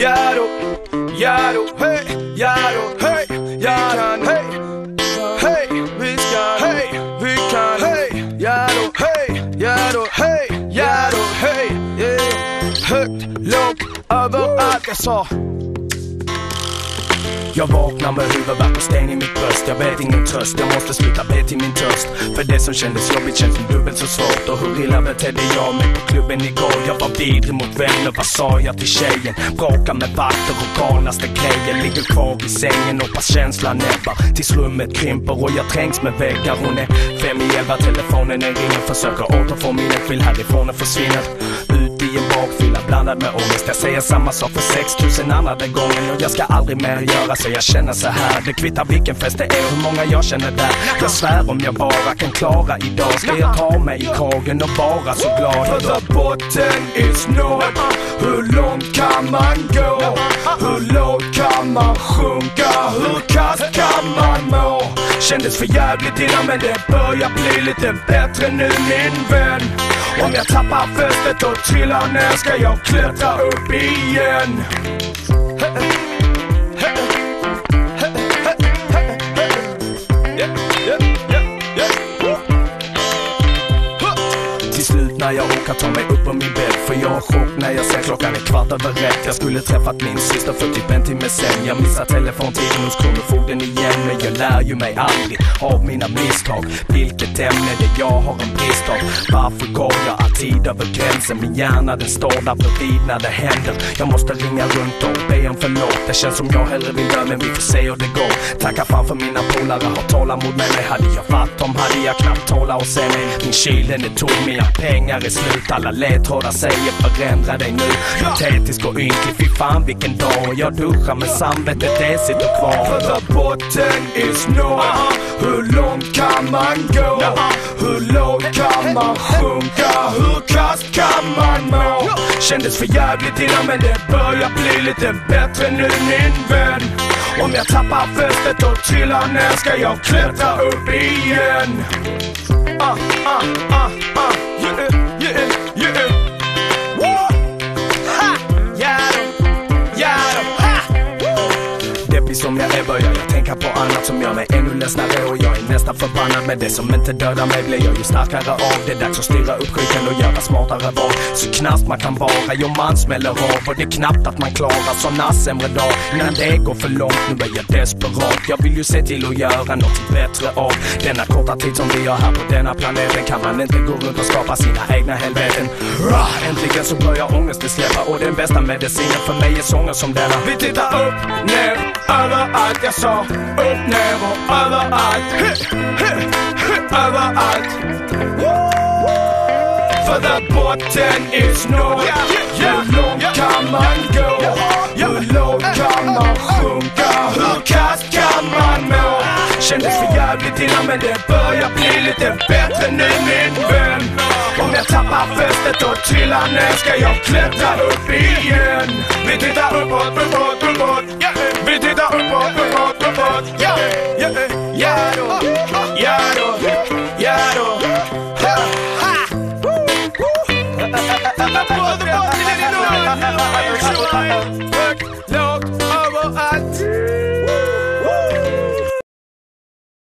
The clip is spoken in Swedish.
Jaro, Jaro, hej, Jaro, hej, Jaro, hej, hej, vi ska, hej, vi kan, hej, Jaro, hej, Jaro, hej, Jaro, hej, högt, lågt, överallt jag sa. Jag vaknar med huvudvärk och sten i mitt bröst. Jag vet ingen tröst, jag måste sluta be till min törst. För det som kändes jobbigt känns som dubbelt så svårt. Och hur illa betedde jag mig på klubben igår? Jag var vidrig mot vänner, vad sa jag till tjejen? Bråkar med vakter och galnaste grejer. Ligger kvar i sängen och pass känslan näbbar tills rummet krymper och jag trängs med väggar. Hon är 5 i 11, telefonen är ringer. Försöker återfå minnet, vill härifrån och försvinner. Ut i en bakfylla blandad med ångest. Jag säger samma sak för 6000 andra gången. Och jag ska aldrig mer göra så jag känner så här. Det kvittar vilken fest det är, hur många jag känner där. Jag svär om jag bara kan klara idag. Ska jag ta mig i kragen och vara så glad. För the botten is nåd. Hur långt kan man gå? Hur lågt kan man sjunka? Hur kast kan man må? Kändes för jävligt innan men det börjar bli lite bättre nu min vän. Om jag tappar fästet och trillar ner ska jag klättra upp igen. Till slut när jag råkar ta mig upp på min bädd. För jag har chock när jag ser klockan är 1:15. Jag skulle träffat min syster för typ en timme sen. Jag missar telefontiden hos kronofogden igen. Men jag lär ju mig aldrig av mina misstag. Vilket ämne det jag har en brist av. Varför går jag alltid över gränsen? Min hjärna den står där bredvid när det händer. Jag måste ringa runt och be om förlåt. Det känns som jag hellre vill dö men vi får se hur det går. Tacka fan för mina polare har tålamod med mig. Hade jag varit dem hade jag knappt tåla och se mig. Min kyl den är tom, mina pengar är slut. Alla ledtrådar säger förändra dig nu. Patetisk och ynklig, fy fan vilken dag. Jag duschar med samvetet, det sitter kvar. För the botten is nåd. Hur långt kan man gå? Hur lågt kan man sjunka? Hur kast kan man må? Kändes för jävligt innan men det börjar bli lite bättre nu min vän. Om jag tappar fästet och trillar ner ska jag klättra upp igen. Som jag är börjar jag tänka på annat som gör mig ännu ledsnare. Och jag är nästan förbannad med det som inte dödar mig blir jag ju starkare av. Det är dags att styra upp skiten och göra smartare val. Så knasp man kan vara, jo man smäller av. Och det är knappt att man klarar såna sämre dag. Innan det går för långt, nu är jag desperat. Jag vill ju se till att göra något bättre av denna korta tid som vi har här på denna planeten. Kan man inte gå runt och skapa sina egna helveten. Äntligen så börjar ångesten släppa. Och den bästa medicinen för mig är sånger som denna. Vi tittar upp, ner, överallt jag sa. Upp, ner och överallt. Överallt. För the botten is nåd. Hur långt kan man gå? Hur lågt kan man sjunka? Hur kast kan man må? Kändes för jävligt innan men det börjar bli lite bättre nu min vän. Om jag tappar fästet och trillar ner ska jag klättra upp igen. Vi tittar uppåt, uppåt, uppåt. Vi tittar uppåt, uppåt, uppåt.